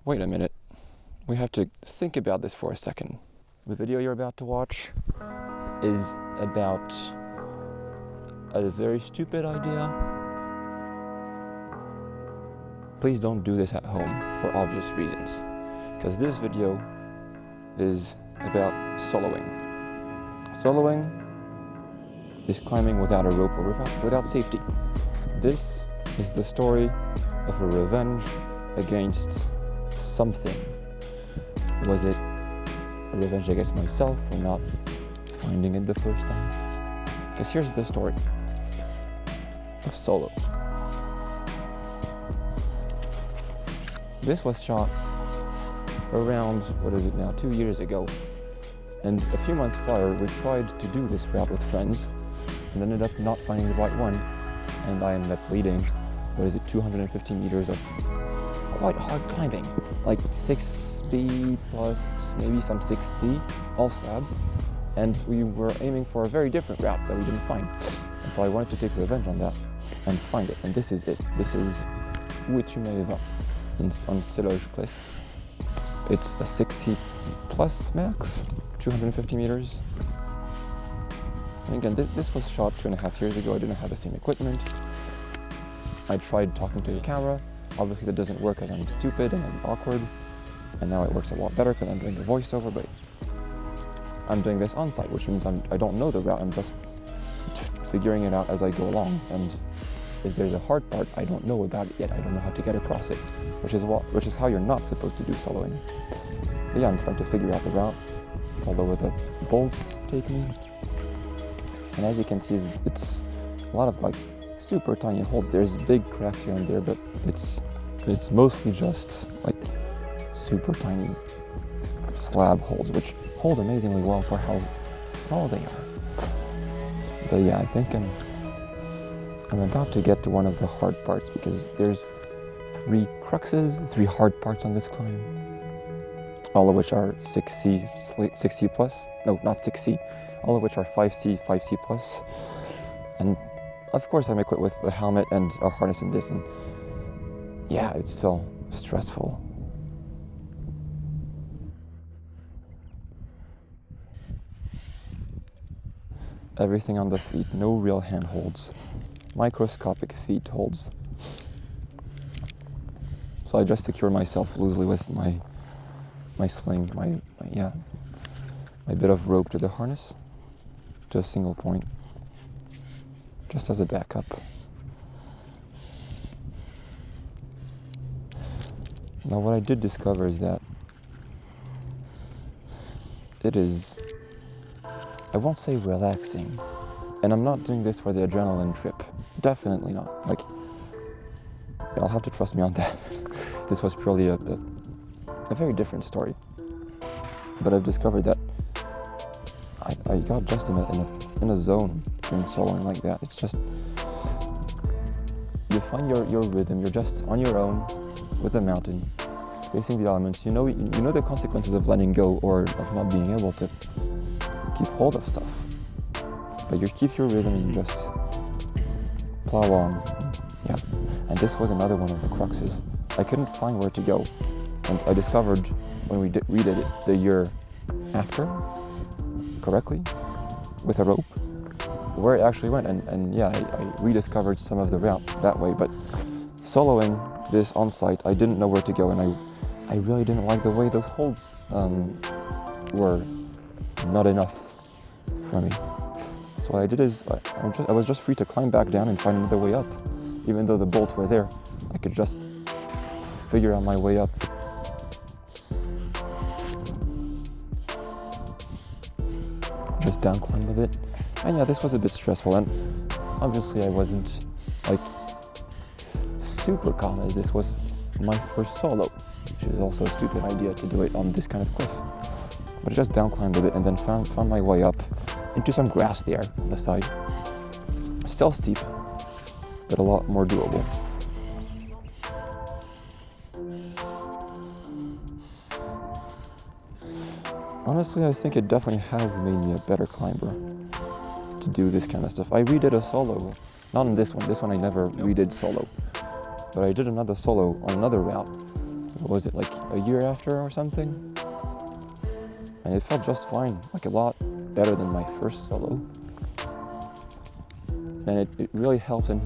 Wait a minute. We have to think about this for a second. The video you're about to watch is about a very stupid idea. Please don't do this at home for obvious reasons, because this video is about soloing. Soloing is climbing without a rope or without safety. This is the story of a revenge against something. Was it a revenge against myself for not finding it the first time? Because here's the story of solo. This was shot around, 2 years ago. And a few months prior, we tried to do this route with friends and ended up not finding the right one. And I ended up leading, 250 meters of quite hard climbing, like 6B plus maybe some 6C, all slab. And we were aiming for a very different route that we didn't find. And so I wanted to take revenge on that and find it. And this is it. This is which you may have on Siloge Cliff. It's a 6C plus max, 250 meters. And again, this was shot 2.5 years ago. I didn't have the same equipment. I tried talking to the camera. Obviously that doesn't work because I'm stupid and I'm awkward. And now it works a lot better because I'm doing a voiceover, but I'm doing this on site, which means I don't know the route. I'm just figuring it out as I go along. And if there's a hard part, I don't know about it yet. I don't know how to get across it, which is how you're not supposed to do soloing. But yeah, I'm trying to figure out the route, follow where the bolts take me. And as you can see, it's a lot of like super tiny holes. There's big cracks here and there, but it's mostly just like super tiny slab holes, which hold amazingly well for how small they are. But yeah, I think I'm about to get to one of the hard parts because there's 3 hard parts on this climb, all of which are 6C plus. No, not 6C. All of which are 5C plus. And of course I'm equipped with a helmet and a harness in this, and yeah, it's still stressful. Everything on the feet, no real hand holds. Microscopic feet holds. So I just secure myself loosely with my sling, my bit of rope to the harness, to a single point, just as a backup. Now what I did discover is that it is, I won't say relaxing, and I'm not doing this for the adrenaline trip. Definitely not. Like, you'll have to trust me on that. This was purely a very different story. But I've discovered that I got just in a zone doing soloing like that. It's just, you find your rhythm. You're just on your own with a mountain, facing the elements. You know the consequences of letting go or of not being able to keep hold of stuff. But you keep your rhythm and you just plow on. Yeah. And this was another one of the cruxes. I couldn't find where to go. And I discovered when we redid it the year after, correctly, with a rope, where it actually went. And yeah, I rediscovered some of the route that way. But soloing this on site, I didn't know where to go, and I really didn't like the way those holds were not enough for me. So what I did is I was just free to climb back down and find another way up. Even though the bolts were there, I could just figure out my way up. Just down climb a bit. And yeah, this was a bit stressful, and obviously I wasn't like super calm, as this was my first solo, which is also a stupid idea to do it on this kind of cliff. But I just down climbed a bit and then found my way up into some grass there on the side. Still steep, but a lot more doable. Honestly, I think it definitely has made me a better climber to do this kind of stuff. I redid a solo, not on this one. This one I never redid solo. But I did another solo on another route what was it, like a year after or something? And it felt just fine, like a lot better than my first solo. And it really helps in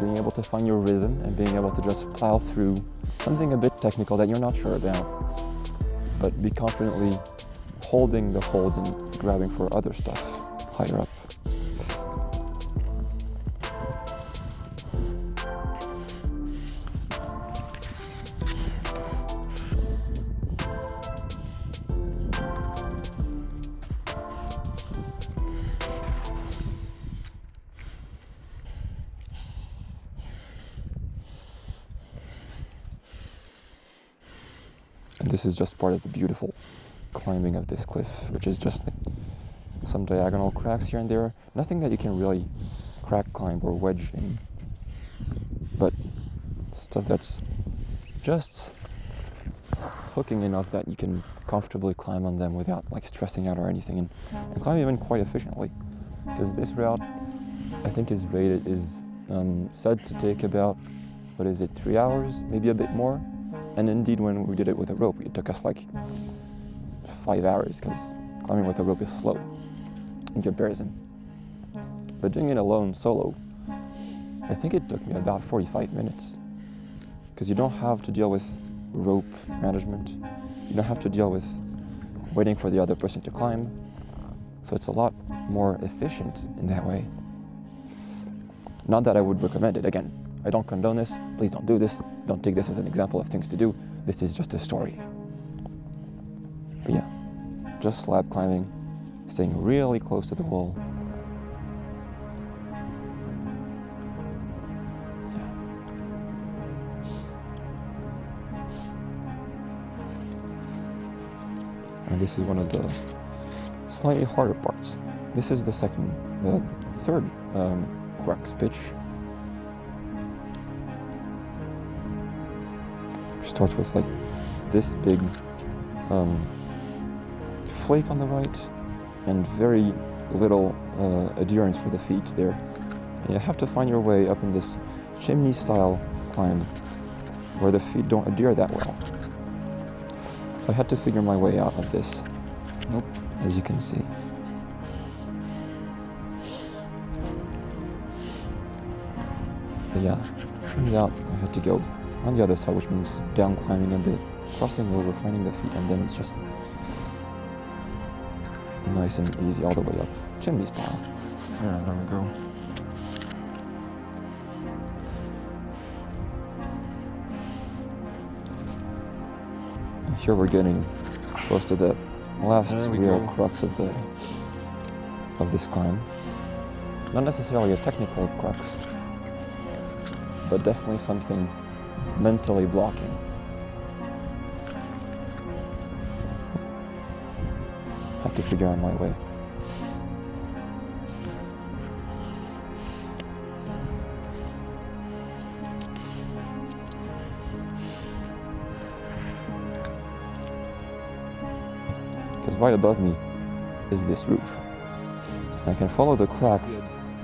being able to find your rhythm and being able to just plow through something a bit technical that you're not sure about, but be confidently holding the holds and grabbing for other stuff higher up. And this is just part of the beautiful climbing of this cliff, which is just like some diagonal cracks here and there. Nothing that you can really crack climb or wedge in, but stuff that's just hooking enough that you can comfortably climb on them without like stressing out or anything, and climb even quite efficiently. Because this route, I think, is said to take about, 3 hours, maybe a bit more. And indeed, when we did it with a rope, it took us like 5 hours, because climbing with a rope is slow in comparison. But doing it alone, solo, I think it took me about 45 minutes. Because you don't have to deal with rope management. You don't have to deal with waiting for the other person to climb. So it's a lot more efficient in that way. Not that I would recommend it. Again, I don't condone this. Please don't do this. Don't take this as an example of things to do. This is just a story. But yeah, just slab climbing, staying really close to the wall. Yeah. And this is one of the slightly harder parts. This is the third crux pitch. Starts with like this big flake on the right and very little adherence for the feet there. And you have to find your way up in this chimney style climb where the feet don't adhere that well. So I had to figure my way out of this, as you can see. But yeah, turns out I had to go on the other side, which means down climbing a bit, crossing over, finding the feet, and then it's just nice and easy all the way up, chimney style. Yeah, there we go. And here we're getting close to the last real crux of this climb. Not necessarily a technical crux, but definitely something mentally blocking. Have to figure out my way. Because right above me is this roof. And I can follow the crack,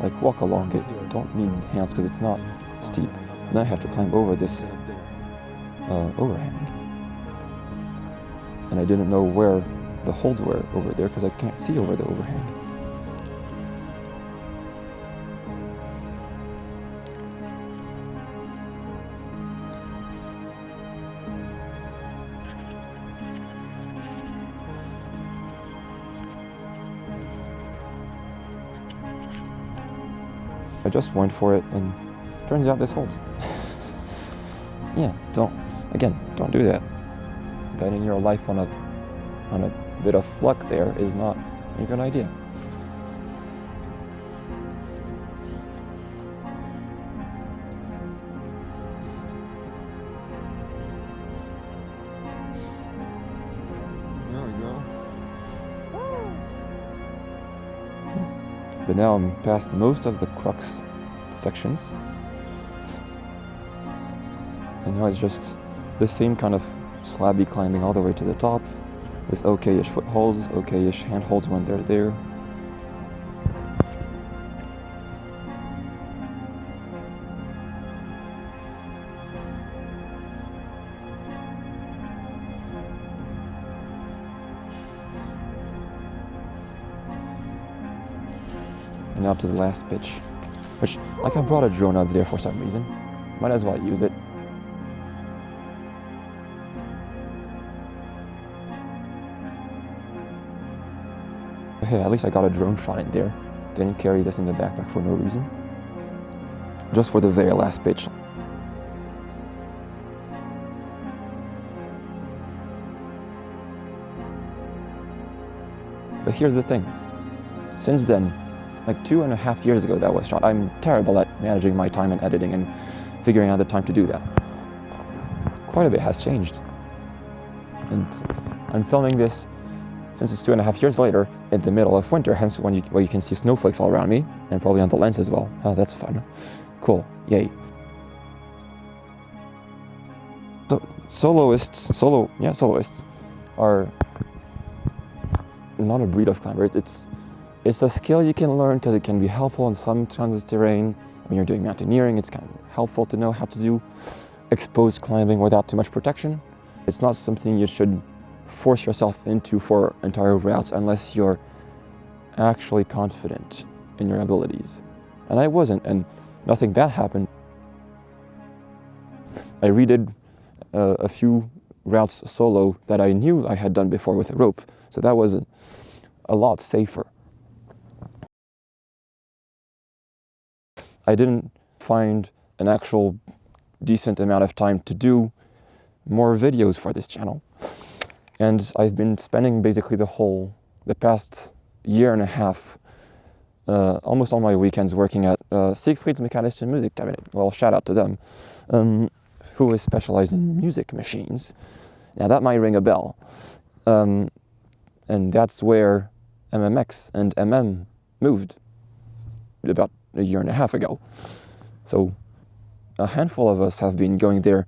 like walk along it. Don't need hands because it's not steep. And then I have to climb over this overhang. And I didn't know where the holds were over there because I can't see over the overhang. I just went for it and turns out this holds. Yeah, don't do that. Betting your life on a bit of luck there is not a good idea. There we go. But now I'm past most of the crux sections. And now it's just the same kind of slabby climbing all the way to the top, with okay-ish footholds, okay-ish handholds when they're there. now to the last pitch, which, like, I brought a drone up there for some reason. Might as well use it. Hey, at least I got a drone shot in there. Didn't carry this in the backpack for no reason. Just for the very last pitch. But here's the thing. Since then, like 2.5 years ago that was shot, I'm terrible at managing my time and editing and figuring out the time to do that. Quite a bit has changed. And I'm filming this since it's 2.5 years later in the middle of winter, hence where you can see snowflakes all around me and probably on the lens as well. Oh, that's fun. Cool, yay. So soloists are not a breed of climber. It's a skill you can learn because it can be helpful in some kinds of terrain. When you're doing mountaineering, it's kind of helpful to know how to do exposed climbing without too much protection. It's not something you should force yourself into for entire routes unless you're actually confident in your abilities. And I wasn't, and nothing bad happened. I redid a few routes solo that I knew I had done before with a rope, so that was a lot safer. I didn't find an actual decent amount of time to do more videos for this channel. And I've been spending basically the past 1.5 years, almost all my weekends working at Siegfried's Mechanischen Musikkabinett. Well, shout out to them, who is specialized in music machines. Now that might ring a bell. And that's where MMX and MM moved about 1.5 years ago. So a handful of us have been going there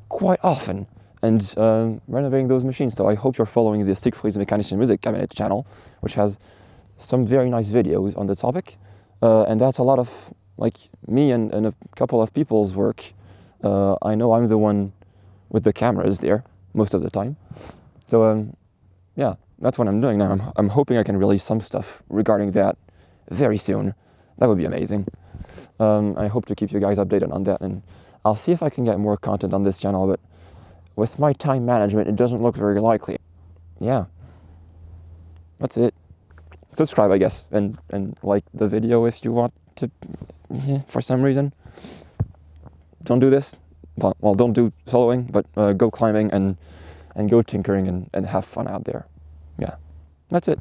quite often and renovating those machines. So I hope you're following the Siegfried's Mechanischen Musikkabinett channel, which has some very nice videos on the topic. And that's a lot of, like, me and a couple of people's work. I know I'm the one with the cameras there most of the time. So yeah, that's what I'm doing now. I'm hoping I can release some stuff regarding that very soon. That would be amazing. I hope to keep you guys updated on that, and I'll see if I can get more content on this channel, but with my time management, it doesn't look very likely. Yeah, that's it. Subscribe, I guess, and like the video if you want to, for some reason. Don't do this. Well, don't do soloing, but go climbing and go tinkering and have fun out there. Yeah, that's it.